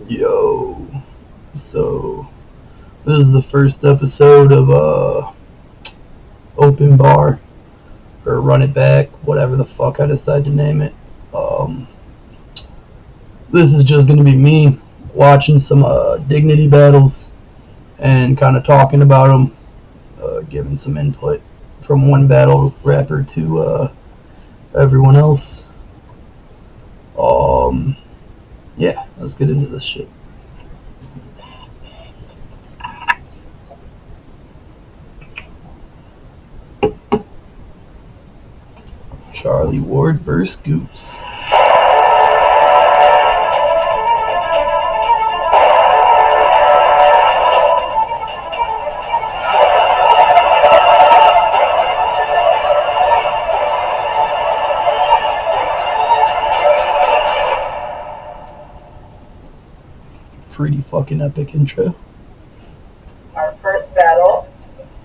Yo, so this is the first episode of Open Bar or Run It Back, whatever the fuck I decide to name it. Um, this is just gonna be me watching some dignity battles and kind of talking about them, giving some input from one battle rapper to everyone else. Um, yeah, let's get into this shit. Charlie Ward vs. Goose. Pretty fucking epic intro. Our first battle,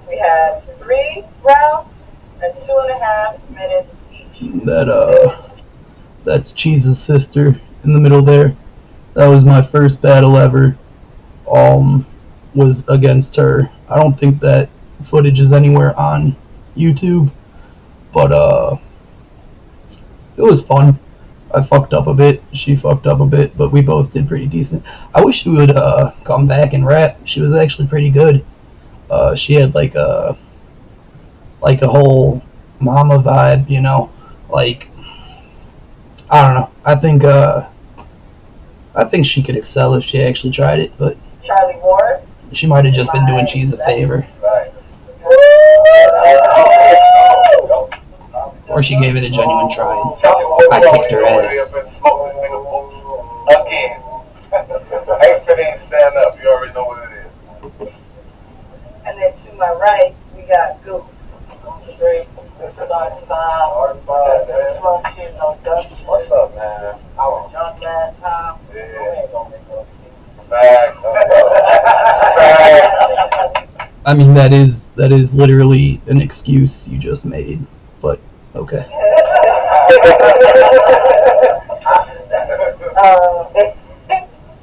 we have 3 rounds and 2.5 minutes each. That's Cheese's sister in the middle there. That was my first battle ever. Was against her. I don't think that footage is anywhere on YouTube, but it was fun. I fucked up a bit. She fucked up a bit, but we both did pretty decent. I wish she would come back and rap. She was actually pretty good. She had like a whole mama vibe, you know. Like, I don't know. I think she could excel if she actually tried it, but Charlie Ward. she might have just been doing Cheese a favor. Or she gave it a genuine try and I kicked her ass. Again. Hey, if it ain't stand up, you already know what it is. And then to my right, we got Goose. Straight, starting five. Slump shit, no Dutch. What's up, man? I was drunk last time. Yeah. I mean, that is literally an excuse you just made, but okay.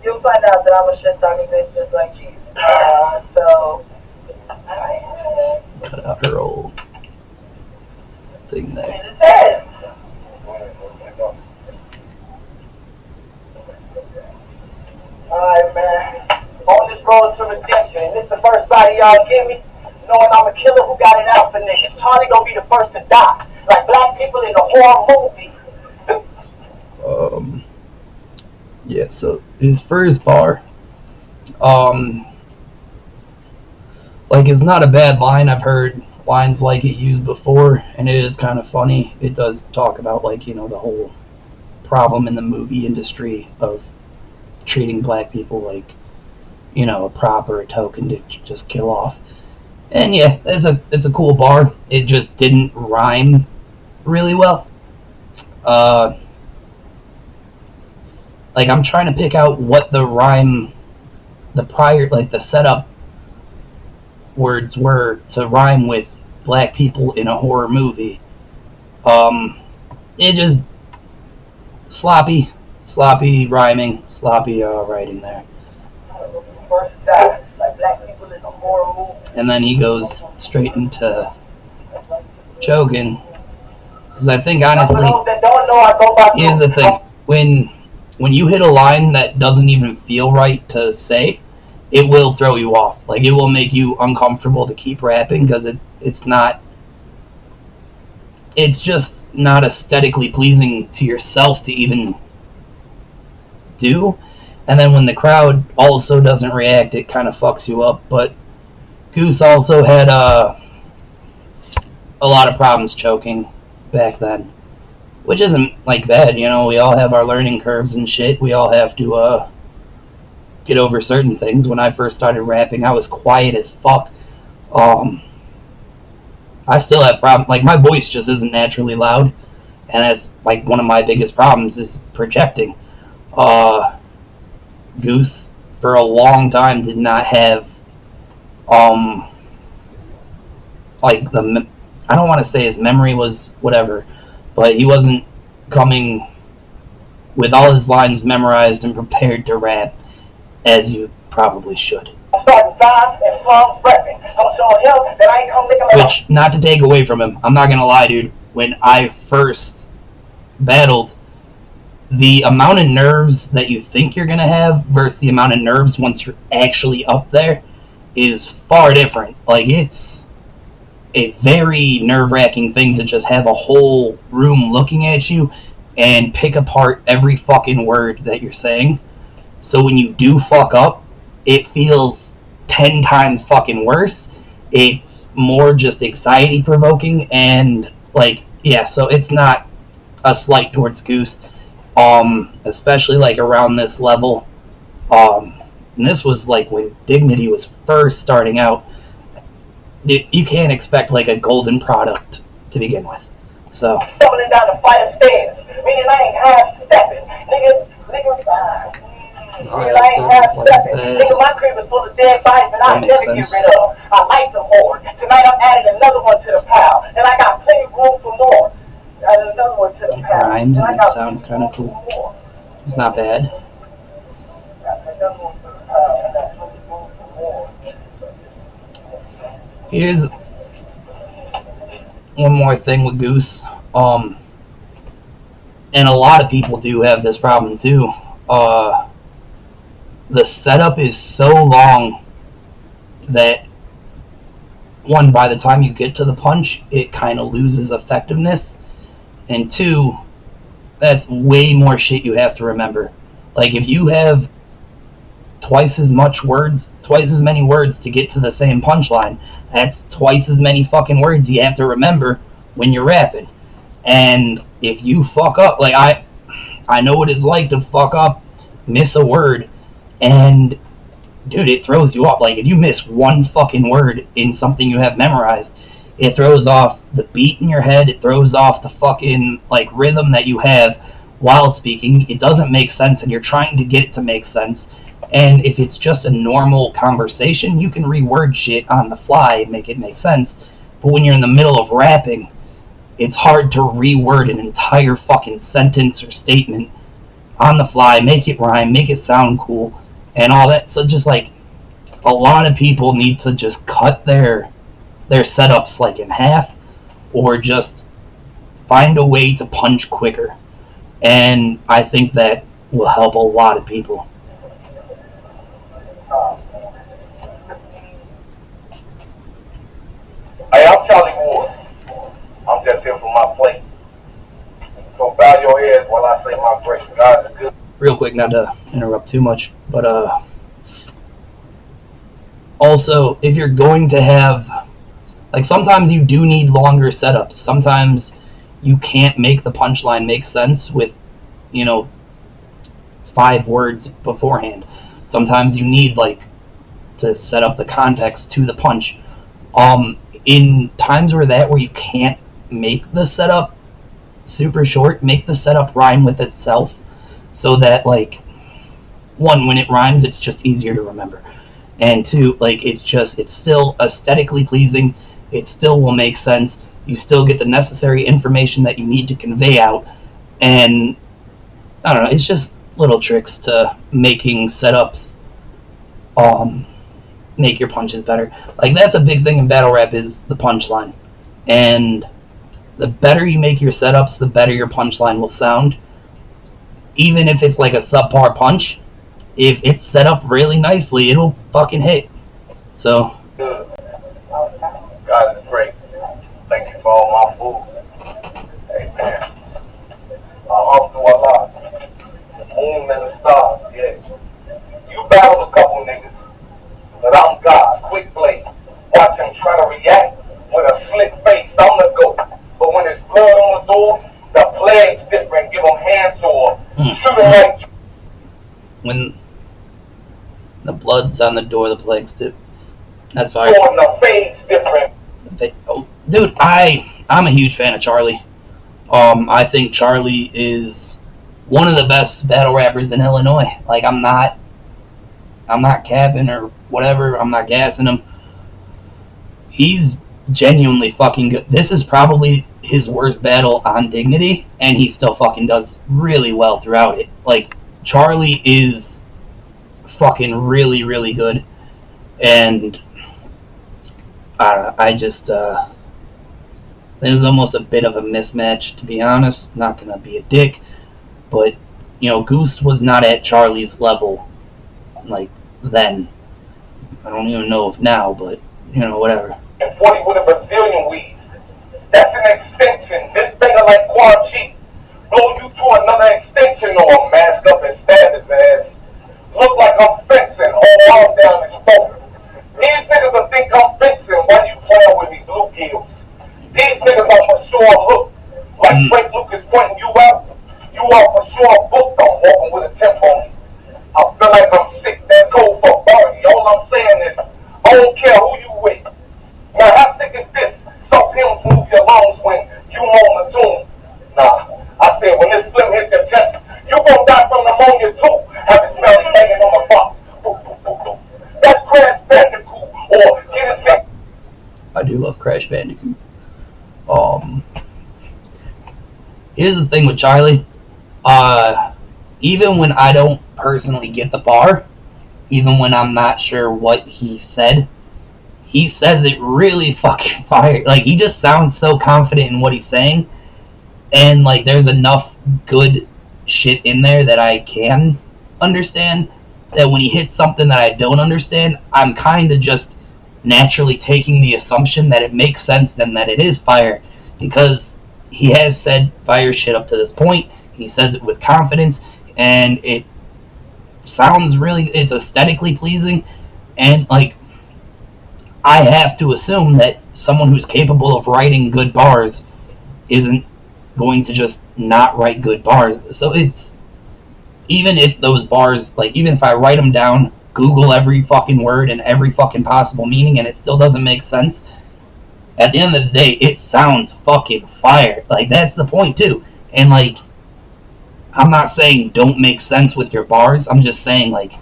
You'll find out that I'm a shit talking bitch just like Cheese. So. Cut out her old thing there. And it's heads. Alright, man. On this road to redemption, and this the first body y'all give me, knowing I'm a killer who got it out for niggas. Charlie gonna be the first to die, like black people in a horror movie. Yeah, so his first bar, like, it's not a bad line. I've heard lines like it used before, and it is kind of funny. It does talk about, like, you know, the whole problem in the movie industry of treating black people like, you know, a prop or a token to just kill off. And yeah, it's a cool bar. It just didn't rhyme really well. Like, I'm trying to pick out what the setup words were to rhyme with black people in a horror movie. It just sloppy rhyming, sloppy writing there. First to die, like black people in a horror movie. And then he goes straight into choking. Because I think, honestly, For those that don't know, I go by here's the thing. When you hit a line that doesn't even feel right to say, it will throw you off. Like, it will make you uncomfortable to keep rapping because it's just not aesthetically pleasing to yourself to even do. And then when the crowd also doesn't react, it kind of fucks you up. But Goose also had a lot of problems choking back then, which isn't like bad, you know. We all have our learning curves and shit. We all have to get over certain things. When I first started rapping, I was quiet as fuck. I still have problems. Like, my voice just isn't naturally loud, and that's like one of my biggest problems is projecting. Goose for a long time did not have like I don't want to say his memory was whatever, but he wasn't coming with all his lines memorized and prepared to rap. as you probably should. I'm starting five and slums repping. I'm showing him that I ain't come looking like. Which, not to take away from him, I'm not gonna lie, dude. When I first battled, the amount of nerves that you think you're gonna have versus the amount of nerves once you're actually up there is far different. Like, it's a very nerve-wracking thing to just have a whole room looking at you and pick apart every fucking word that you're saying. So when you do fuck up, it feels 10 times fucking worse. It's more just anxiety-provoking, and, like, yeah, so it's not a slight towards Goose, especially, like, around this level. And this was, like, when Dignity was first starting out. You can't expect, like, a golden product to begin with. So, Stumbling down the fire stairs, meaning I ain't half stepping. Nigga, I ain't half stepping. Nigga, my crib is full of dead bodies that I never get rid of. I like the hoard. Tonight I'm adding another one to the pile, and I got plenty of room for more. Adding another one to the it pile. rhymes and it sounds kind of cool. It's not bad. Here's one more thing with Goose. And a lot of people do have this problem too. The setup is so long that, one, by the time you get to the punch, it kind of loses effectiveness, and two, that's way more shit you have to remember. Like, if you have twice as many words to get to the same punchline, that's twice as many fucking words you have to remember when you're rapping. And if you fuck up, like, I know what it's like to fuck up, miss a word, and dude, it throws you off. Like, if you miss one fucking word in something you have memorized, it throws off the beat in your head, it throws off the fucking, like, rhythm that you have while speaking. It doesn't make sense, and you're trying to get it to make sense. And if it's just a normal conversation, you can reword shit on the fly and make it make sense. But when you're in the middle of rapping, it's hard to reword an entire fucking sentence or statement on the fly, make it rhyme, make it sound cool, and all that. So just, like, a lot of people need to just cut their setups, like, in half, or just find a way to punch quicker. And I think that will help a lot of people. Hey, I'm Charlie Ward. I'm just here for my plate. So bow your heads while I say my grace. God is good. Real quick, not to interrupt too much, but also, if you're going to have, like, sometimes you do need longer setups. Sometimes you can't make the punchline make sense with, 5 words beforehand. Sometimes you need, like, to set up the context to the punch. In times where you can't make the setup super short, make the setup rhyme with itself, so that, like, one, when it rhymes, it's just easier to remember, and two, like, it's still aesthetically pleasing, it still will make sense, you still get the necessary information that you need to convey out, and I don't know, it's just little tricks to making setups make your punches better. Like, that's a big thing in battle rap, is the punchline. And the better you make your setups, the better your punchline will sound. Even if it's like a subpar punch, if it's set up really nicely, it'll fucking hit. So, Good. God is great. Thank you for all my food. Amen. Allah. Moon and the stars, yeah. You battled a couple niggas, but I'm God, quick blade. Watch him try to react with a slick face. I'm the GOAT. But when there's blood on the door, the plague's different. Give him hand sword. Shoot him right. when the blood's on the door, the plague's too. That's fine. On the fade's different. Oh, dude, I'm a huge fan of Charlie. I think Charlie is one of the best battle rappers in Illinois. Like, I'm not capping or whatever. I'm not gassing him. He's genuinely fucking good. This is probably his worst battle on Dignity, and he still fucking does really well throughout it. Like, Charlie is fucking really, really good. And I just, it was almost a bit of a mismatch, to be honest. Not gonna be a dick, but Goose was not at Charlie's level, like then. I don't even know if now, but whatever. And 40 with a Brazilian weed. That's an extension. This thing are like Quan Chi. Blow you to another extension or mask up and stab his ass. Look like I'm fencing, all arm down exposed. These niggas will think I'm fencing while you playing with me bluegills. These niggas are for sure hooked. Like Frank Lucas pointing you out, you are for sure booked. I'm walking with a temp on me. I feel like I'm sick. That's code for Barney. All I'm saying is, I don't care who you with. Now, how sick is this? Soft hymns move your lungs when you moan the tune. Nah, I said when this phlegm hit your chest, you gon' die from pneumonia too. Have it smell like banging on the box. Boop, boop, boop, boop. That's Crash Bandicoot or get his neck. I do love Crash Bandicoot. Here's the thing with Charlie. Even when I don't personally get the bar, even when I'm not sure what he said, he says it really fucking fire. Like, he just sounds so confident in what he's saying, and like there's enough good shit in there that I can understand, that when he hits something that I don't understand, I'm kind of just naturally taking the assumption that it makes sense and that it is fire, because he has said fire shit up to this point. He says it with confidence, and it sounds really, it's aesthetically pleasing, and like, I have to assume that someone who's capable of writing good bars isn't going to just not write good bars. So it's, even if those bars, like, even if I write them down, Google every fucking word and every fucking possible meaning, and it still doesn't make sense, at the end of the day, it sounds fucking fire. Like, that's the point, too. And, like, I'm not saying don't make sense with your bars. I'm just saying, like,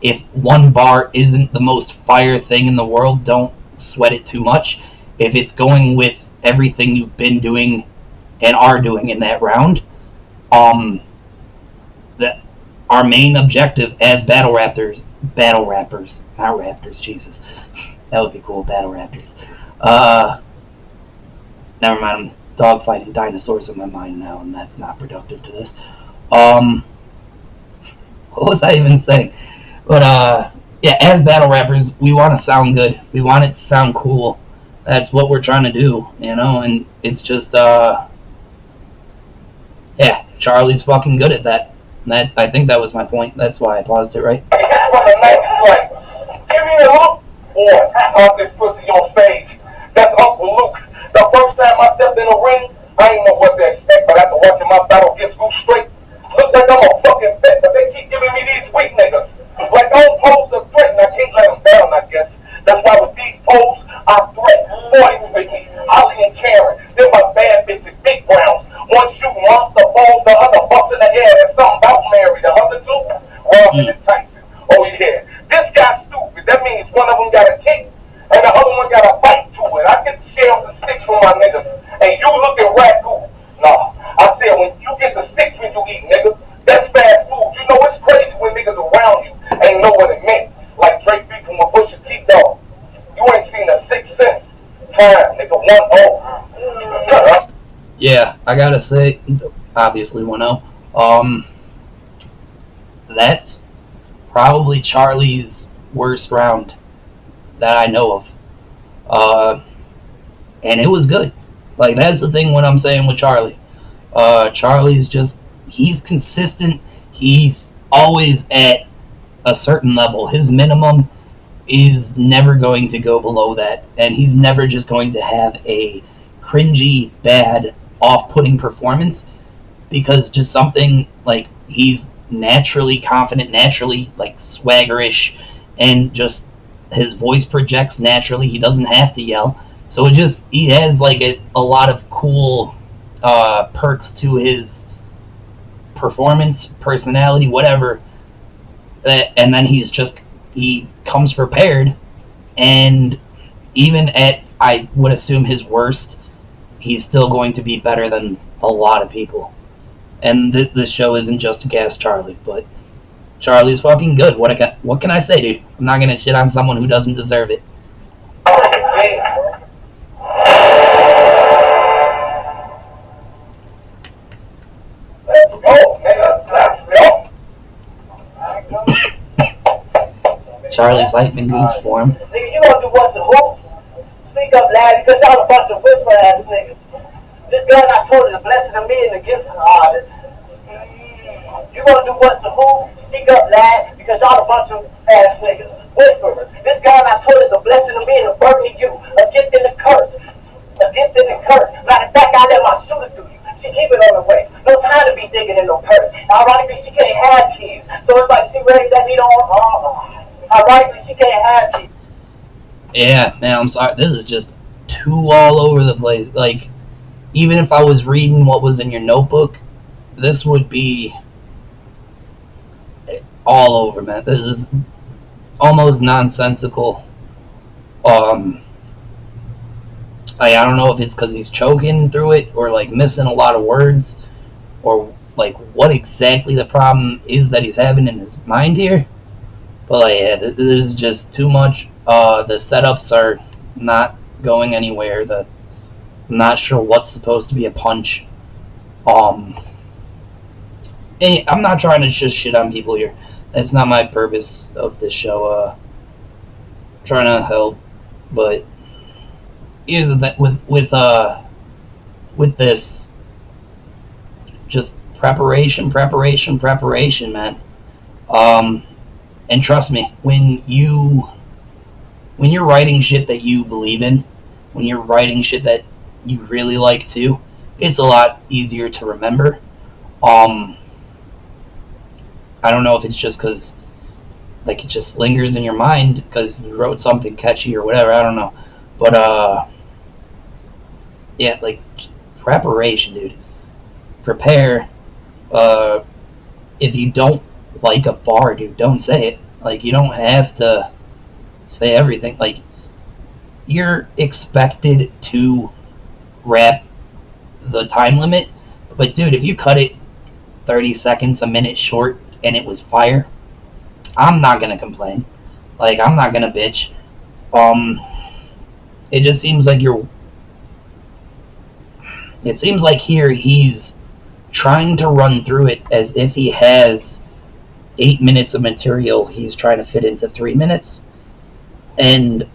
if one bar isn't the most fire thing in the world, don't sweat it too much. If it's going with everything you've been doing and are doing in that round, that our main objective as battle rappers, not raptors, Jesus, that would be cool, battle raptors. Never mind, I'm dogfighting dinosaurs in my mind now, and that's not productive to this. What was I even saying? But, yeah, as battle rappers, we want to sound good. We want it to sound cool. That's what we're trying to do, and it's just, yeah, Charlie's fucking good at that. I think that was my point. That's why I paused it, right? From the night, it's like, give me a look, or out this pussy on stage. That's Uncle Luke. The first time I stepped in the ring, I didn't know what to expect, but after watching my battle get Goose straight, look like I'm a fucking vet, but they keep giving me these weak niggas. Like, I don't pose a threat, and I can't let them down, I guess. That's why with these poses, I threat 40s with me, Ollie and Karen. They're my bad bitches, big browns. One shooting monster balls, the other bucks in the air. There's something about Mary. The other two, Robin and Tyson. Oh, yeah. This guy's stupid. That means one of them got a kick, and the other one got a bite to it. I get the shells and sticks from my niggas, and you looking raccoon. No, I said when you get the sticks when you eat, nigga, that's fast food. You know it's crazy when niggas around you ain't know what it meant. Like Drake beefing with Pusha T, dog. You ain't seen a 6 cents. Time, nigga, 1-0. Yeah, I gotta say, obviously 1-0. That's probably Charlie's worst round that I know of. And it was good. Like, that's the thing when I'm saying with Charlie. Charlie's just, he's consistent. He's always at a certain level. His minimum is never going to go below that. And he's never just going to have a cringy, bad, off-putting performance. Because just something, like, he's naturally confident, naturally, like, swaggerish. And just, his voice projects naturally. He doesn't have to yell. So it just, he has like a lot of cool perks to his performance, personality, whatever. And then he comes prepared, and even at, I would assume, his worst, he's still going to be better than a lot of people. And this show isn't just to gas Charlie, but Charlie's fucking good. What can I say, dude? I'm not gonna shit on someone who doesn't deserve it. Yeah. Let's go, nigga. Let's go. Charlie's life in Goose form. Nigga, you gonna do what to who? Speak up, lad, because y'all a bunch of whisper ass niggas. This gun I told you, the blessing of me and the gift of the artist. You gonna do what to who? Speak up, lad, because y'all a bunch of ass niggas. Whisperers. This gun I told you is a blessing of me and a burden of you. A gift and a curse. A gift and a curse. Matter of fact, I let my shooter through you. She keep it on the waist. No time to be digging in no purse. Ironically, she can't have keys. So it's like she ready that need on. Ironically, she can't have keys. Yeah, man, I'm sorry. This is just too all over the place. Like, even if I was reading what was in your notebook, this would be all over, man. This is almost nonsensical. I don't know if it's because he's choking through it or like missing a lot of words or like what exactly the problem is that he's having in his mind here. But like, yeah, this is just too much. The setups are not going anywhere. I'm not sure what's supposed to be a punch. I'm not trying to just shit on people here. That's not my purpose of this show. Trying to help, but here's the thing with this, just preparation, man. And trust me, when you're writing shit that you believe in, when you're writing shit that you really like too, it's a lot easier to remember. I don't know if it's just because like it just lingers in your mind because you wrote something catchy or whatever. I don't know, but yeah, like preparation, dude. Prepare. If you don't like a bar, dude, don't say it. Like you don't have to say everything. Like you're expected to rap the time limit, but dude, if you cut it 30 seconds, a minute short, and it was fire, I'm not gonna complain. Like I'm not gonna bitch. It just seems like It seems like here he's trying to run through it as if he has 8 minutes of material he's trying to fit into 3 minutes. And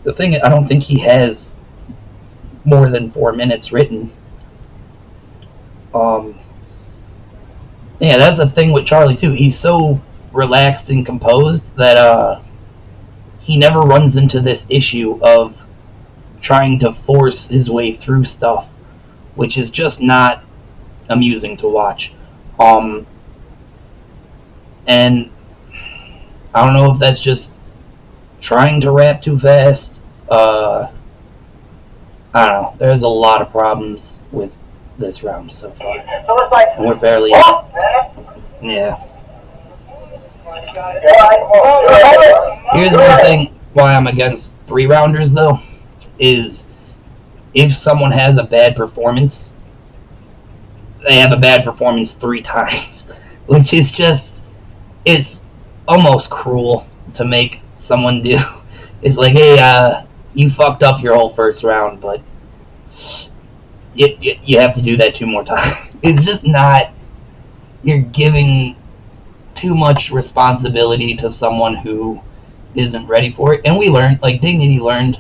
the thing is, I don't think he has more than 4 minutes written. Yeah, that's the thing with Charlie too. He's so relaxed and composed that he never runs into this issue of trying to force his way through stuff, which is just not amusing to watch. And I don't know if that's just trying to rap too fast. I don't know. There's a lot of problems with this round so far. So it's like, And we're barely. what, man? Yeah. Here's one thing why I'm against 3-rounders though, is if someone has a bad performance, they have a bad performance 3 times, which is just, it's almost cruel to make someone do. It's like, hey, you fucked up your whole first round, but you have to do that 2 more times. It's just not, you're giving too much responsibility to someone who isn't ready for it. And we learned, like Dignity learned,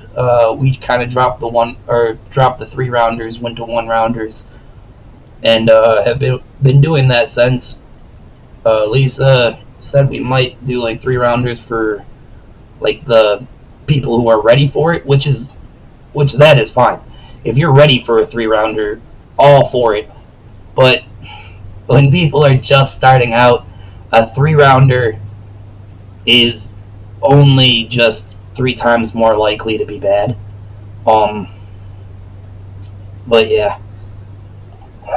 we kind of dropped the 3-rounders, went to 1-rounders, and have been doing that since. Lisa said we might do like 3-rounders for like the people who are ready for it, which that is fine. If you're ready for a 3-rounder, all for it. But when people are just starting out, a 3-rounder is only just 3 times more likely to be bad. But yeah. You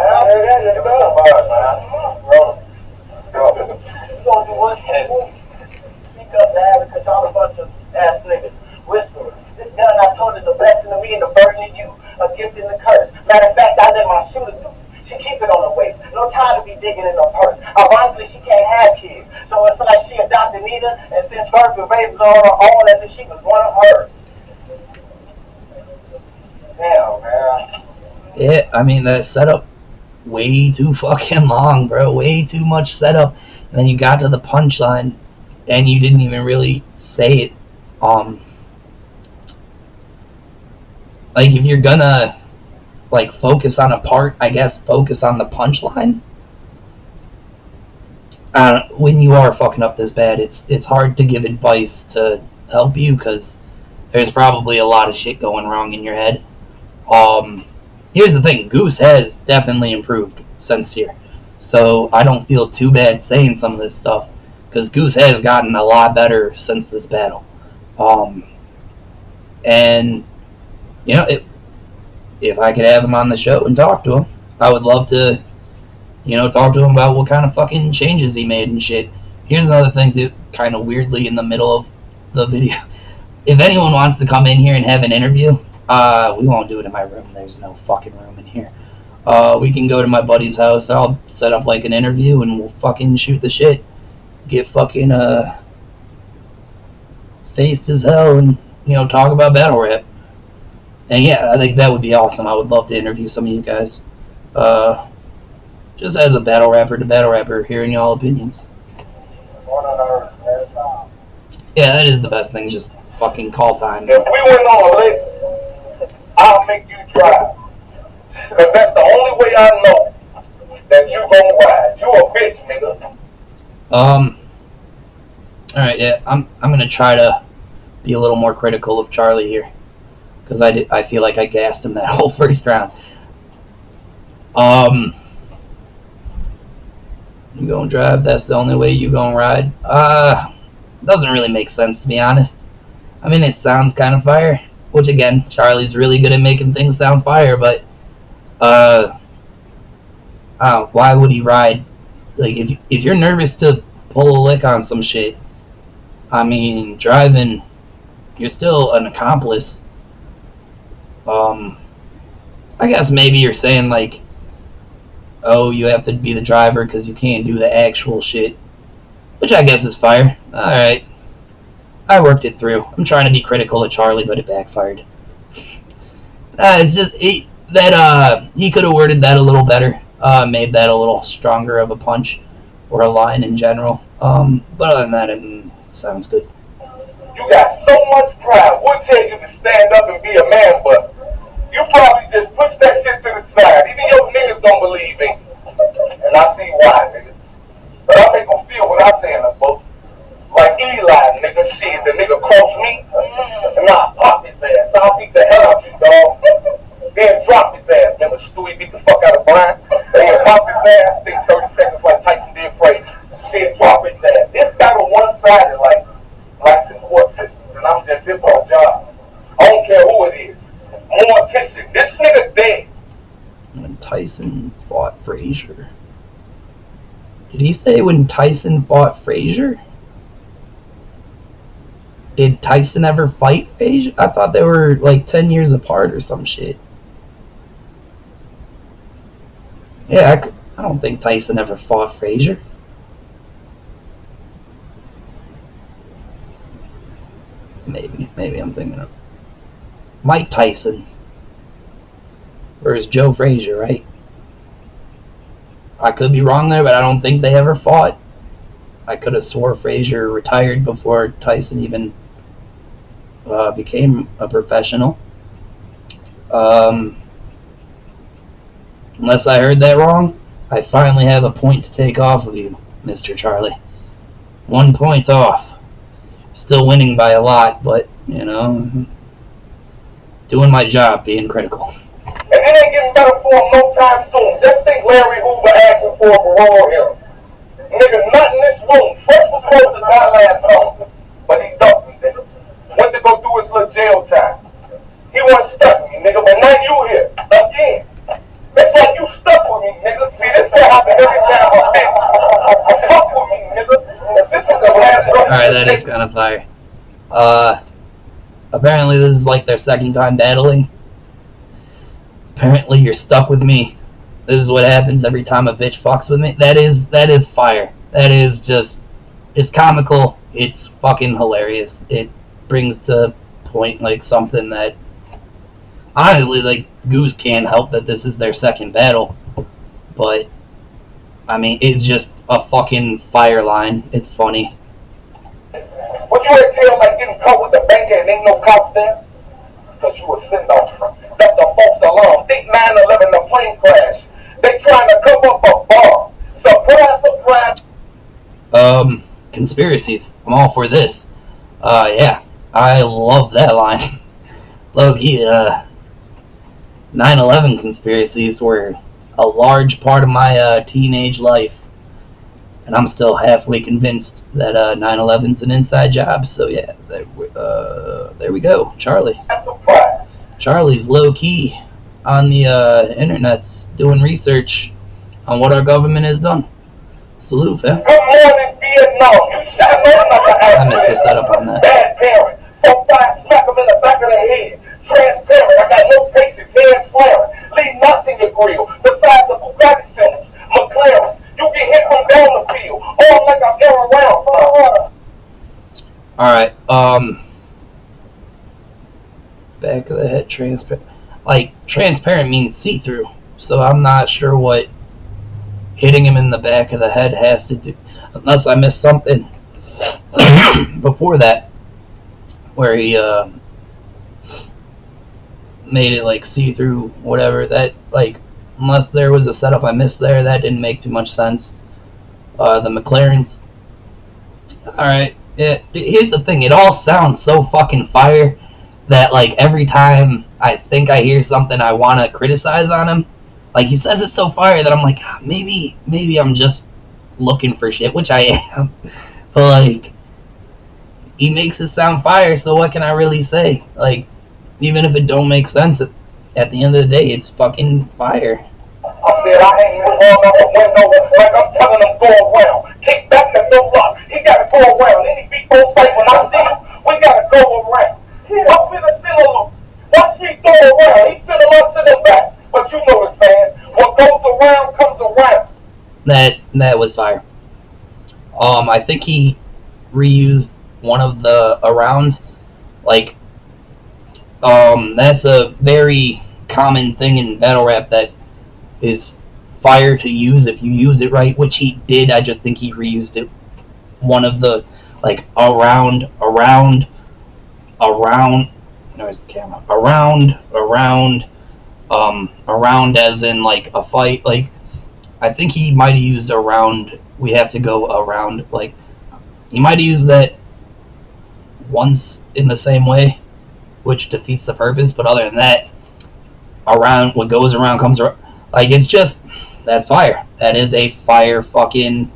gonna do what? Speak up, man, because y'all a bunch of ass niggas. Whisperers. This gun I told is a blessing to me and a burden to you. A gift and a curse. Matter of fact, I let my shooter through. She keep it on the waist. No time to be digging in her purse. Ironically, she can't have kids. So it's like adopted Nita, and since birth been raising her on her own as if she was one of hers. Damn, man. Yeah, I mean, that setup way too fucking long, bro. Way too much setup. And then you got to the punchline, and you didn't even really say it. Like, if you're gonna, like, focus on a part, I guess focus on the punchline. When you are fucking up this bad, it's hard to give advice to help you, because there's probably a lot of shit going wrong in your head. Here's the thing, Goose has definitely improved since here, so I don't feel too bad saying some of this stuff, because Goose has gotten a lot better since this battle. And you know, if I could have him on the show and talk to him, I would love to, you know, talk to him about what kind of fucking changes he made and shit. Here's another thing, too, kind of weirdly in the middle of the video. If anyone wants to come in here and have an interview, we won't do it in my room. There's no fucking room in here. We can go to my buddy's house. I'll set up like an interview and we'll fucking shoot the shit. Get fucking faced as hell and, you know, talk about battle rap. And yeah, I think that would be awesome. I would love to interview some of you guys. Just as a battle rapper to battle rapper, hearing y'all opinions. Yeah, that is the best thing. Just fucking call time. If we went on late, I'll make you drive. Because that's the only way I know that you gon' ride. You a bitch, nigga. Alright, yeah, I'm gonna try to be a little more critical of Charlie here. Because I feel like I gassed him that whole first round. You gonna drive, that's the only way you gonna ride. Doesn't really make sense, to be honest. I mean, it sounds kind of fire. Which, again, Charlie's really good at making things sound fire, but why would he ride? Like, if you're nervous to pull a lick on some shit, I mean, driving, you're still an accomplice. I guess maybe you're saying, like, oh, you have to be the driver because you can't do the actual shit, which I guess is fire. Alright, I worked it through. I'm trying to be critical of Charlie, but it backfired. It's just he could have worded that a little better, made that a little stronger of a punch or a line in general. But other than that, it sounds good. You got so much pride. We'll tell you to stand up and be a man, but you probably just push that shit to the side. Even your niggas don't believe in you. And I see why, nigga. But I make them feel what I say in the book. Like Eli, nigga, shit, the nigga cross me, and I'll pop his ass. I'll beat the hell out you, dog. Then drop his ass. Remember Stewie beat the fuck out of Brian? Then pop his ass, think 30 seconds like Tyson did Frazier. Then drop his ass. This battle one-sided like blacks and court systems, and I'm just hip hop job. I don't care who it is. More attention. This nigga dead. When Tyson fought Frazier. Did he say when Tyson fought Frazier? Did Tyson ever fight Frazier? I thought they were like 10 years apart or some shit. Yeah, I don't think Tyson ever fought Frazier. Maybe I'm thinking of Mike Tyson versus Joe Frazier, right? I could be wrong there, but I don't think they ever fought. I could have swore Frazier retired before Tyson even became a professional. Unless I heard that wrong, I finally have a point to take off of you, Mr. Charlie. 1 point off. Still winning by a lot, but, you know, doing my job, being critical. And it ain't getting better for him no time soon. Just think Larry Hoover asking for a parole hearing. Nigga, not in this room. Fresh was supposed to die last summer, but he ducked me, nigga. Went to go do his little jail time. He wasn't stuck with me, nigga, but now you here, again. It's like you stuck with me, nigga. See, this can happen every time a bitch fuck with me, nigga. If this was the last Alright, that is kind of fire. Apparently this is like their second time battling. Apparently you're stuck with me. This is what happens every time a bitch fucks with me. That is fire. That is just It's comical. It's fucking hilarious. It brings to point like something that honestly, like Goose can't help that this is their second battle, but I mean, it's just a fucking fire line. It's funny. What you exhale like getting caught with the banker and ain't no cops there? It's because you a send off. That's a false alarm. Think 9/11 the plane crash. They trying to cover up a bomb. Surprise, surprise. Conspiracies. I'm all for this. Yeah, I love that line. Low key, 9/11 conspiracies were a large part of my teenage life, and I'm still halfway convinced that 9/11's an inside job. So yeah, there we go, Charlie. Surprise. Charlie's low key on the internet's doing research on what our government has done. Salute, fam. Good morning, Vietnam. You shot no like an I missed the setup on that. Bad parent. 4-5, smack him in the back of the head. Transparent. I got no patience. Hands flaring. Leave nuts in your grill. Besides the Bugatti centers, McLarens. You get hit from down the field. All like I'm air around. Alright, back of the head transparent. Like, transparent means see-through. So I'm not sure what hitting him in the back of the head has to do. Unless I missed something before that. Where he made it like see-through, whatever. That, like, unless there was a setup I missed there, that didn't make too much sense. The McLarens. Alright, here's the thing. It all sounds so fucking fire that, like, every time I think I hear something I want to criticize on him, like, he says it's so fire that I'm like, maybe I'm just looking for shit, which I am. But, like, he makes it sound fire, so what can I really say? Like, even if it don't make sense, at the end of the day, it's fucking fire. I said I ain't even on up the window like I'm telling him go around. Kick back and no lock. He gotta go around. Any beat both sides when I see him, we gotta go around. I'm finna send a loop. Watch me throw around. He send him, I send him back. But you know the saying, what goes around comes around. That was fire. I think he reused one of the arounds. Like, that's a very common thing in battle rap that is fire to use if you use it right, which he did. I just think he reused it. One of the, like, around. There's the camera. Around as in, like, a fight. Like, I think he might have used around. We have to go around. Like, he might have used that once in the same way, which defeats the purpose. But other than that, around, what goes around comes around. Like, it's just, that's fire. That is a fire fucking.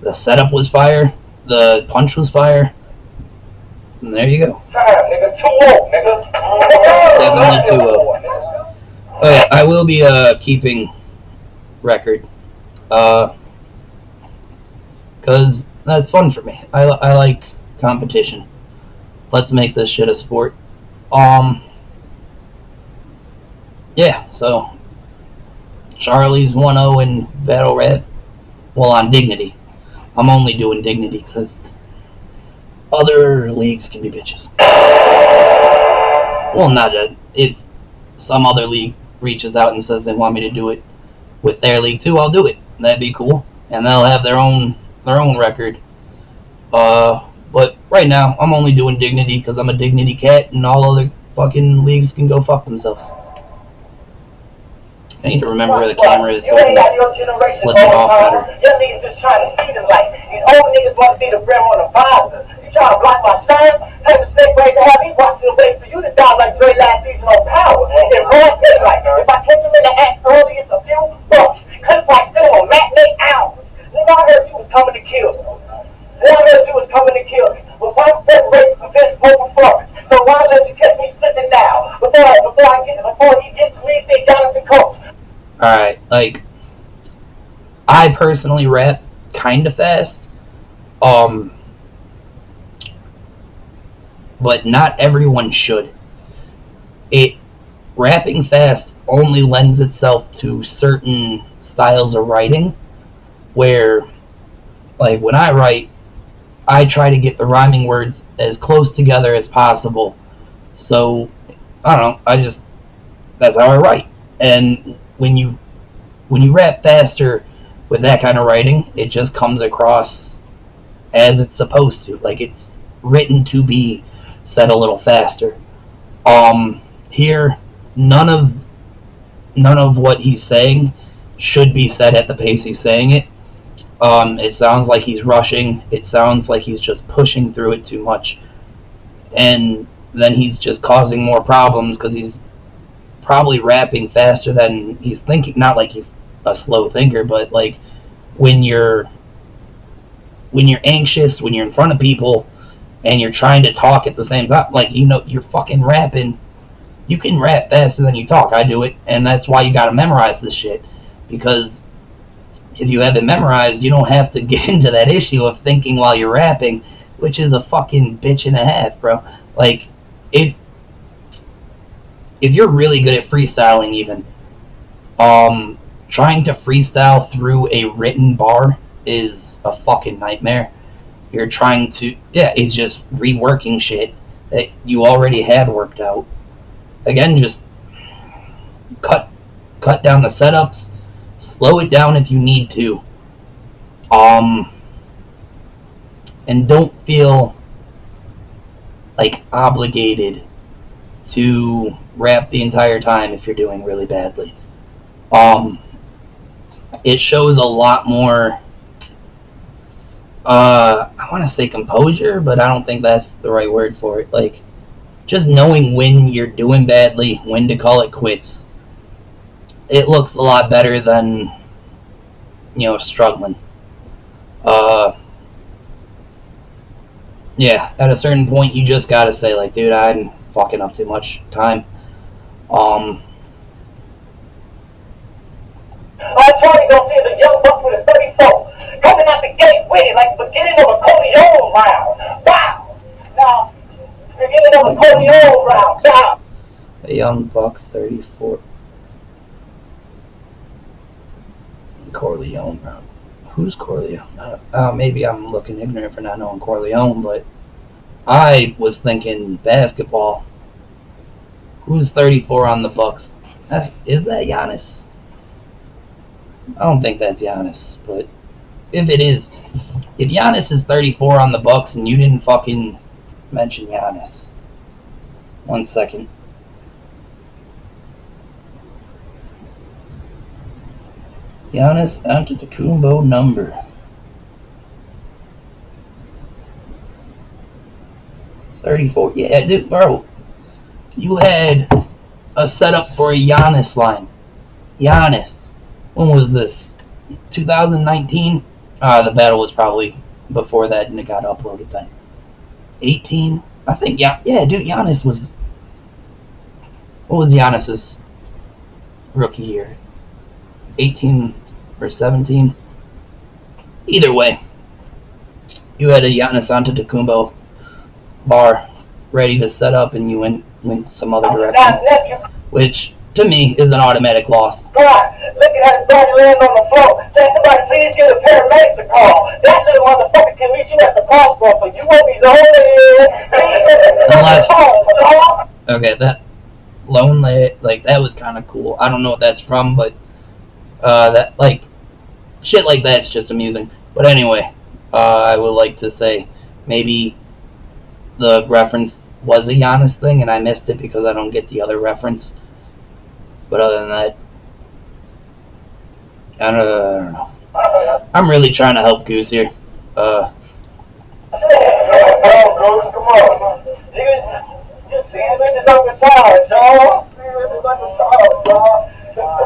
The setup was fire. The punch was fire. And there you go. Time, nigga. 2-0, nigga. Definitely 2-0. Oh yeah, I will be keeping record. Because that's fun for me. I like competition. Let's make this shit a sport. Yeah, so Charlie's 1-0 in battle rap. Well, on Dignity. I'm only doing Dignity because other leagues can be bitches. Well, not that. If some other league reaches out and says they want me to do it with their league too, I'll do it. That'd be cool, and they'll have their own record. But right now, I'm only doing Dignity because I'm a Dignity cat, and all other fucking leagues can go fuck themselves. I need to remember where the camera is so I can flip it off better. Young niggas just trying to see the light. These old niggas want to be the brim on the visor. You trying to block my shine? Type of snake right to have me watching and waiting for you to die like Dre last season on Power. In broad daylight. If I catch him in the act early, it's a few bucks. Clip like still on matinee hours. Nigga, I heard you was coming to kill me. But my preparation for this poor performance. So why let you catch me slipping now? Before you get to me, think Jonathan Coach. Alright, like, I personally rap kinda fast. But not everyone should. Rapping fast only lends itself to certain styles of writing where, like, when I write, I try to get the rhyming words as close together as possible. So I don't know. That's how I write. And when you rap faster with that kind of writing, it just comes across as it's supposed to. Like it's written to be said a little faster. Here, none of what he's saying should be said at the pace he's saying it. It sounds like he's rushing. It sounds like he's just pushing through it too much. And then he's just causing more problems because he's probably rapping faster than he's thinking. Not like he's a slow thinker, but like when you're anxious, when you're in front of people, and you're trying to talk at the same time, like, you're fucking rapping. You can rap faster than you talk. I do it, and that's why you gotta memorize this shit. Because if you have it memorized, you don't have to get into that issue of thinking while you're rapping, which is a fucking bitch and a half, bro. Like, if you're really good at freestyling, even, trying to freestyle through a written bar is a fucking nightmare. You're trying to, it's just reworking shit that you already had worked out. Again, just cut down the setups, slow it down if you need to, and don't feel like obligated to rap the entire time if you're doing really badly. It shows a lot more, I want to say composure, but I don't think that's the right word for it. Like, just knowing when you're doing badly, when to call it quits. It looks a lot better than, struggling. At a certain point, you just gotta say, like, dude, I'm fucking up too much time. I told you, don't see the young buck with a 34. Coming out the gate with it like the beginning of a Corleone round. Wow! Now, beginning of a Corleone round. Wow! A young buck, 34. Corleone round. Who's Corleone? Maybe I'm looking ignorant for not knowing Corleone, but I was thinking basketball. Who's 34 on the Bucks? Is that Giannis? I don't think that's Giannis, but if Giannis is 34 on the Bucks and you didn't fucking mention Giannis. 1 second. Giannis Antetokounmpo number. $34. Yeah, dude, bro. You had a setup for a Giannis line. Giannis. When was this? 2019? The battle was probably before that and it got uploaded then. 18? I think, yeah, dude, Giannis was... What was Giannis's rookie year? 18 or 17? Either way, you had a Giannis Antetokounmpo bar ready to set up and you went some other direction, which to me is an automatic loss. God, looking at his body laying on the floor. Say, somebody please get a paramedics to call. That little motherfucker can meet you at the crossroads, so you won't be lonely. Okay, that lonely, like, that was kind of cool. I don't know what that's from, but that, like, shit like that's just amusing. But anyway, I would like to say maybe the reference was a Giannis thing and I missed it because I don't get the other reference. But other than that, I don't know. I'm really trying to help Goose here. Goose, come on. See, this is up in charge, y'all. This is up in charge, y'all.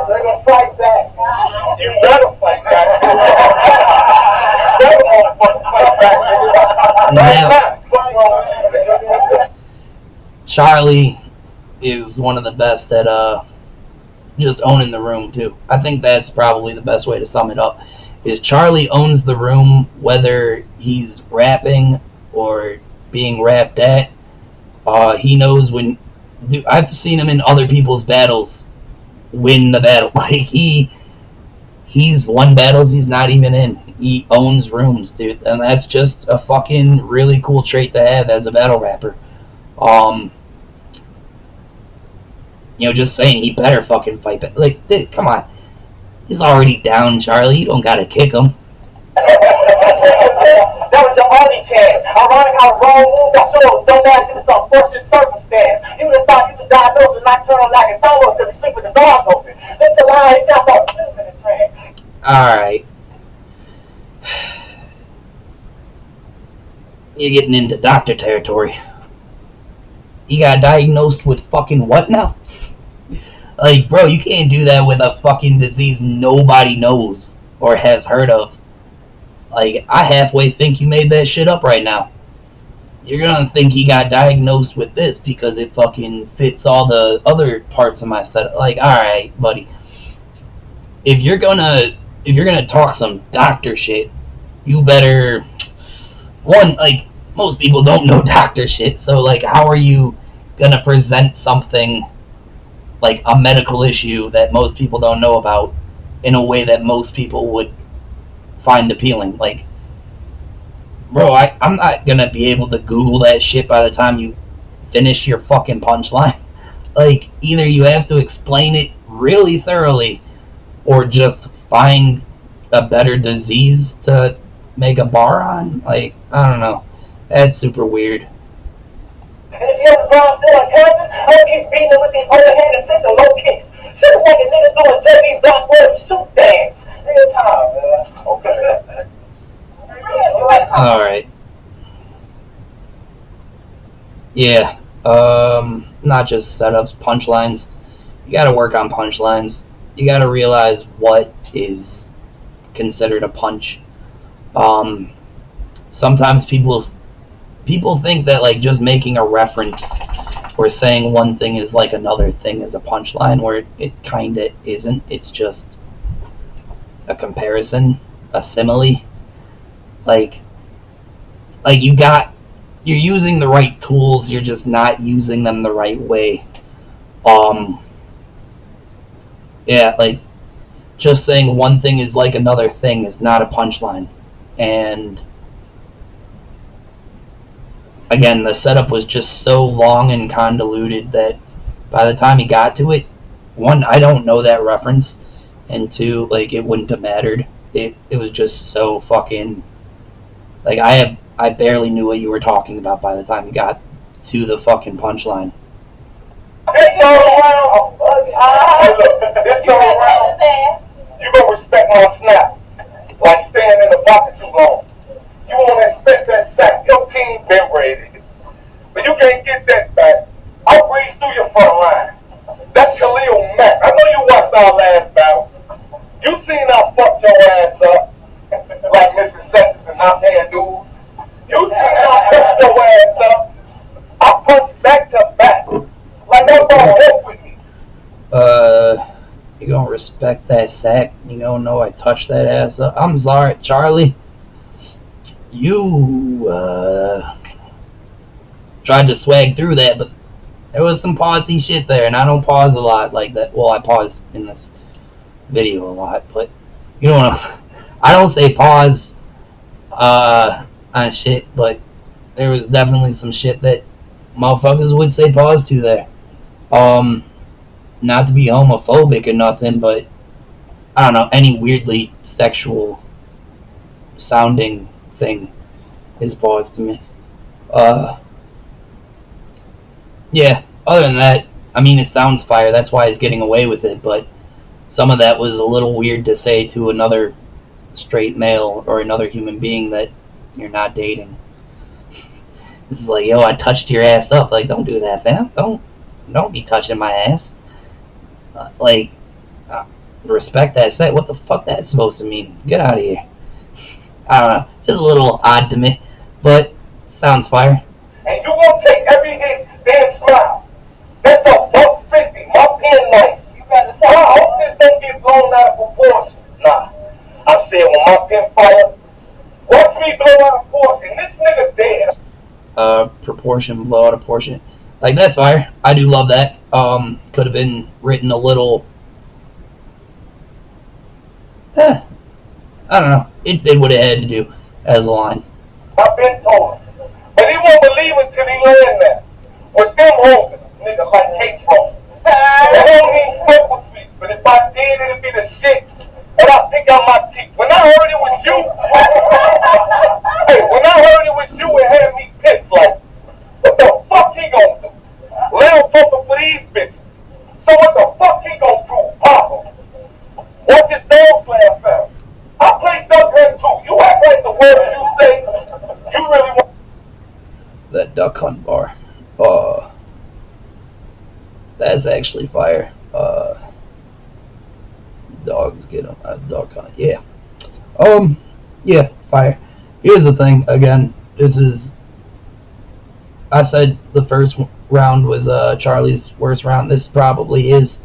They're gonna fight back. You better fight back. You better motherfucking fight back. Charlie is one of the best at just owning the room too. I think that's probably the best way to sum it up. Is Charlie owns the room whether he's rapping or being rapped at. He knows when. Dude, I've seen him in other people's battles win the battle. Like he's won battles he's not even in. he owns rooms, dude, and that's just a fucking really cool trait to have as a battle rapper. Just saying he better fucking fight back. Like, dude, come on. He's already down, Charlie. You don't gotta kick him. That was your only chance. Ironic how wrong move got your dumb ass into some fortunate circumstance. You would have thought he was diagnosed with nocturnal lackadaisical because he sleep with his arms open. This is a lie. He got about 2 minutes train. Alright. You're getting into doctor territory. He got diagnosed with fucking what now? Like, bro, you can't do that with a fucking disease nobody knows or has heard of. Like, I halfway think you made that shit up right now. You're gonna think he got diagnosed with this because it fucking fits all the other parts of my setup. Like, alright, buddy. If you're gonna talk some doctor shit, you better... One, like, most people don't know doctor shit, so, like, how are you gonna present something like a medical issue that most people don't know about in a way that most people would find appealing? Like, bro, I'm not gonna be able to Google that shit by the time you finish your fucking punchline. Like, either you have to explain it really thoroughly or just find a better disease to make a bar on. Like, I don't know. That's super weird. And if you have a brown still on Kansas, I'm gonna keep beating him with these overhanded fists and low kicks. Shit is like a nigga doing JB Blackwood shoot dance. Nigga time, man. Okay. Alright. Yeah. Not just setups, punchlines. You gotta work on punchlines. You gotta realize what is considered a punch. Sometimes people think that, like, just making a reference or saying one thing is like another thing is a punchline, where it kinda isn't. It's just a comparison, a simile. Like you're using the right tools, you're just not using them the right way. Yeah, like, just saying one thing is like another thing is not a punchline. And again, the setup was just so long and convoluted that by the time he got to it, one, I don't know that reference, and two, like, it wouldn't have mattered. It was just so fucking, like, I barely knew what you were talking about by the time you got to the fucking punchline. This all around. Hey, look, this all around. You gonna respect my snap. Like staying in the pocket too long. You won't expect that sack. Your team been ready. But you can't get that back. I'll breeze through your front line. That's Khalil Mack. I know you watched our last battle. You seen I fucked your ass up. Like Mrs. Sessions and not paying dues. You seen I touched your ass up. I punched back to back. Like that gonna work with me. You gonna respect that sack? You gonna know I touched that ass up? I'm sorry, Charlie. You, tried to swag through that, but there was some pausey shit there, and I don't pause a lot like that. Well, I pause in this video a lot, but you don't know. I don't say pause, on shit, but there was definitely some shit that motherfuckers would say pause to there. Not to be homophobic or nothing, but I don't know, any weirdly sexual sounding thing is pause to me. Yeah, other than that, I mean, it sounds fire, that's why he's getting away with it, but some of that was a little weird to say to another straight male or another human being that you're not dating. This is like, yo, I touched your ass up. Like, don't do that, fam. Don't be touching my ass. Respect that set. What the fuck that's supposed to mean? Get out of here. I don't know. Just a little odd to me, but sounds fire. And you won't take every hit, then smile. That's a $150. My pen nice. You got to say, I hope this don't get blown out of proportion. Nah. I said when my pen fire, watch me blow out of proportion. This nigga dead. Proportion, blow out of portion. Like, that's fire. I do love that. Could have been written a little... I don't know. It did what it had to do as a line. I've been told him. But he won't believe it till he land there. With them holding, nigga, like cake frost. I don't even fuck with sweets, but if I did, it'd be the shit. And I pick out my teeth. When I heard it was you, hey, when I heard it was you, it had me pissed. Like, what the fuck he gonna do? Loud fucking for these bitches. So what the fuck he gonna do? Papa. What's his dog slam found? I play Duck Hunt too. You act like the words you say. You really want. That Duck Hunt bar. That's actually fire. Dogs get them. Duck Hunt. Yeah. Yeah, fire. Here's the thing. Again, this is. I said the first round was Charlie's worst round. This probably is.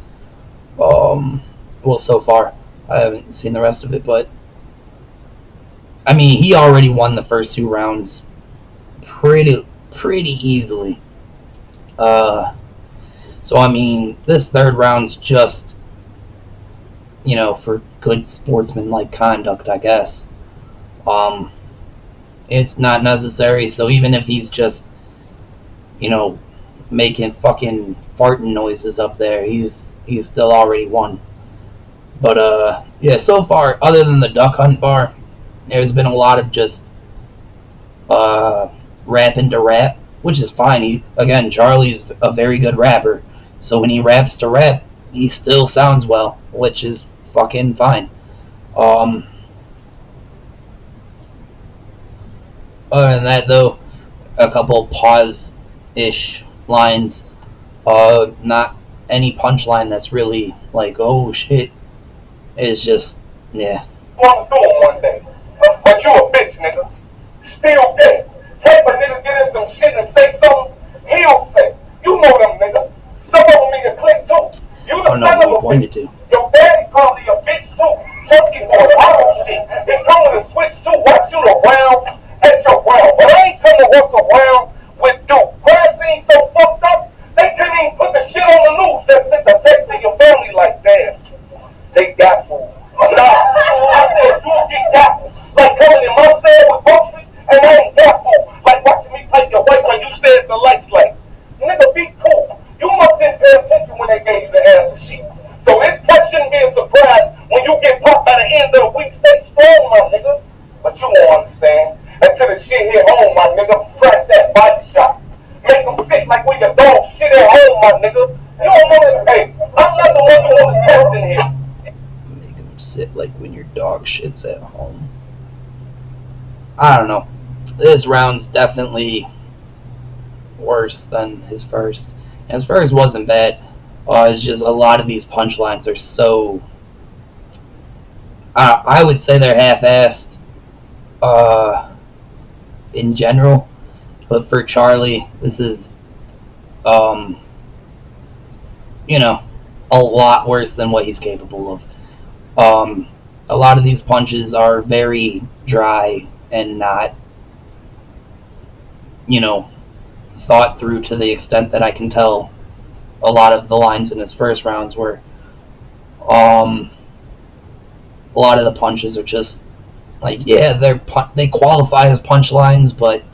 Well, so far, I haven't seen the rest of it, but I mean, he already won the first two rounds pretty easily. So I mean, this third round's just, for good sportsmanlike conduct, I guess. It's not necessary. So even if he's just, making fucking farting noises up there, he's still already won. But yeah, so far, other than the Duck Hunt bar, there's been a lot of just rapping to rap, which is fine. Charlie's a very good rapper, so when he raps to rap, he still sounds well, which is fucking fine. Other than that, though, a couple pause-ish lines. Not any punchline that's really like, oh shit. It's just, yeah. Want to do it one day. But you a bitch, nigga. Still dead. Type of nigga get in some shit and say something, he'll say. You know them niggas. Some of them in your clique too. You the son of a bitch. Your daddy probably a bitch too. Chunky boy, auto shit. They come with a switch too. Watch you around at your round. But I ain't coming once around with Duke. Grass ain't so fucked up, they couldn't even put the shit on the loose. Just sent the text to your family like, damn, they got food. Nah, I said you get got food. Like coming in my cell with groceries and I ain't got food. Like watching me pipe your wife like you said the lights like. Nigga, be cool. You must didn't pay attention when they gave you the answer sheet. So this test shouldn't be a surprise when you get popped by the end of the week. Stay strong, my nigga. But you won't understand. Until the shit hit home, my nigga. Crash that body shot. Make them sick like when your dog shit at home, my nigga. You don't want to, hey, I'm not the one you want to test in here. Make them sit like when your dog shits at home. I don't know. This round's definitely worse than his first. His first wasn't bad. It's just a lot of these punchlines are so. I would say they're half-assed in general, but for Charlie, this is, a lot worse than what he's capable of. A lot of these punches are very dry and not, thought through to the extent that I can tell a lot of the lines in his first rounds were. A lot of the punches are just like, yeah, they qualify as punchlines, but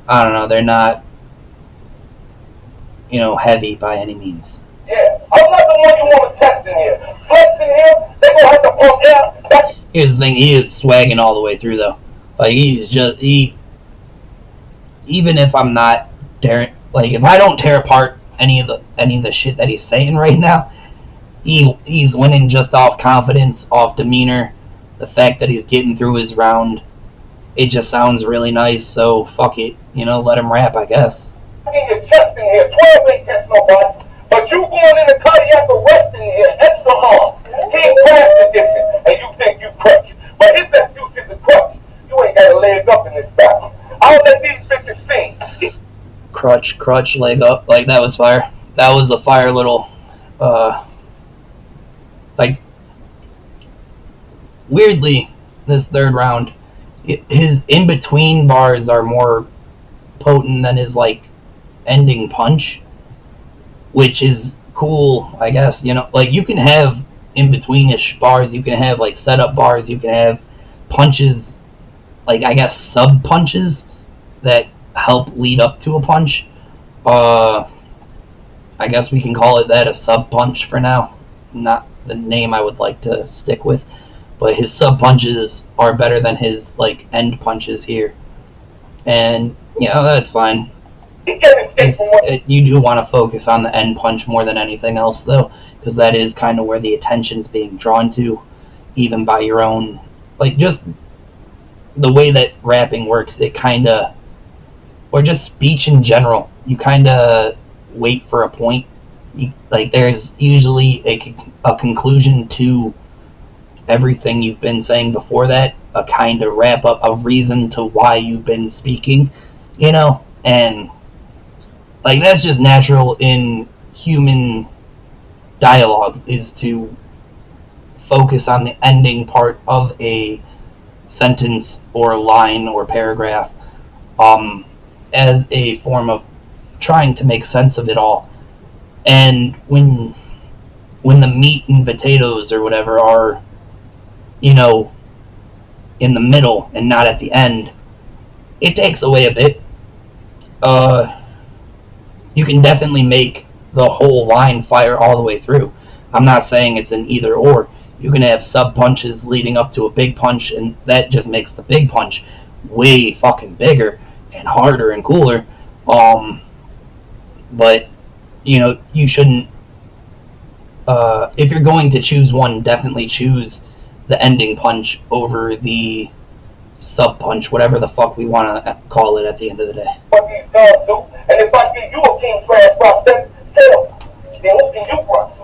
I don't know, they're not, heavy by any means. Yeah, I'm not the one you want to test in here. Flex in here, they gonna have to pump air. Here's the thing, he is swagging all the way through though. Like even if I'm not tearing, like if I don't tear apart any of the shit that he's saying right now, he's winning just off confidence, off demeanor, the fact that he's getting through his round. It just sounds really nice, so fuck it, let him rap, I guess. In your chest in here, 12 ain't catch nobody. But you going in the cardiac arrest in here, extra arms. King Class edition, and you think you crutch. But his excuse is a crutch. You ain't got a leg up in this battle. I'll let these bitches sing. Crutch, leg up, like that was fire. That was a fire little, weirdly, this third round, his in-between bars are more potent than his, ending punch, which is cool, I guess. You can have in-betweenish bars. You can have, like, setup bars. You can have punches, like, I guess, sub-punches that help lead up to a punch. I guess we can call it that, a sub-punch for now. Not the name I would like to stick with. But his sub-punches are better than his, like, end punches here. And, that's fine. You do want to focus on the end punch more than anything else, though, because that is kind of where the attention's being drawn to, even by your own, like, just the way that rapping works. It kind of, or just speech in general, you kind of wait for a point. Like, there's usually a conclusion to everything you've been saying before that, a kind of wrap up, a reason to why you've been speaking, and like, that's just natural in human dialogue, is to focus on the ending part of a sentence or line or paragraph, as a form of trying to make sense of it all. And when the meat and potatoes or whatever are, in the middle and not at the end, it takes away a bit. You can definitely make the whole line fire all the way through. I'm not saying it's an either or. You can have sub punches leading up to a big punch, and that just makes the big punch way fucking bigger and harder and cooler. But you shouldn't. If you're going to choose one, definitely choose the ending punch over the sub punch, whatever the fuck we want to call it at the end of the day. What these guys do, and if I give you a king crash prospect, tell then what can you run to?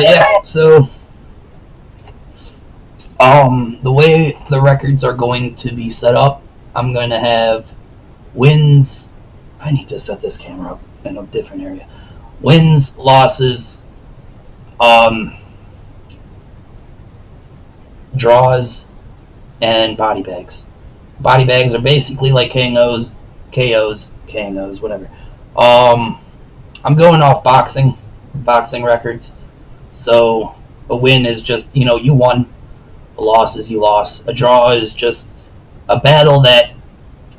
Yeah, so the way the records are going to be set up, I'm going to have wins. I need to set this camera up in a different area. Wins, losses, draws, and body bags. Body bags are basically like KOs, whatever. I'm going off boxing records. So a win is just, you won. A loss is you lost. A draw is just a battle that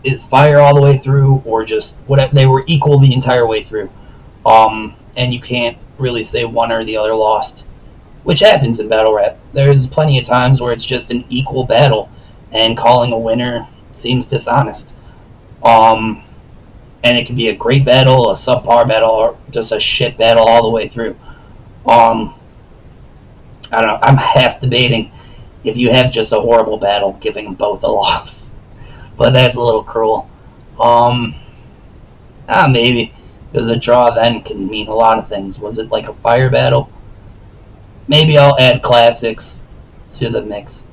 is fire all the way through, or just whatever, they were equal the entire way through. And you can't really say one or the other lost, which happens in battle rap. There's plenty of times where it's just an equal battle, and calling a winner seems dishonest. And it can be a great battle, a subpar battle, or just a shit battle all the way through. I don't know. I'm half debating if you have just a horrible battle, giving them both a loss. But that's a little cruel. Maybe. Because a draw then can mean a lot of things. Was it like a fire battle? Maybe I'll add classics to the mix.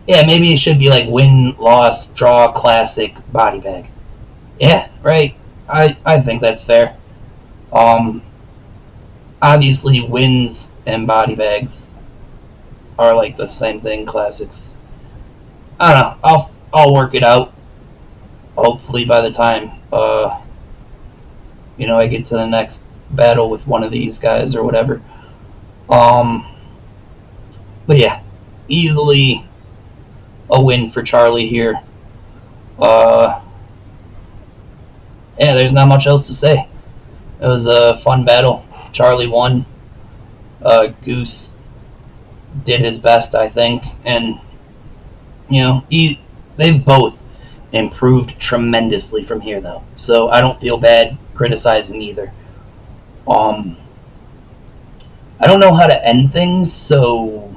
Yeah, maybe it should be like win, loss, draw, classic, body bag. Yeah, right. I think that's fair. Obviously wins and body bags are like the same thing, classics. I don't know. I'll work it out. Hopefully by the time I get to the next battle with one of these guys or whatever. But yeah, easily a win for Charlie here. Yeah, there's not much else to say. It was a fun battle. Charlie won. Goose did his best, I think, and they've both improved tremendously from here, though. So I don't feel bad criticizing either. I don't know how to end things, so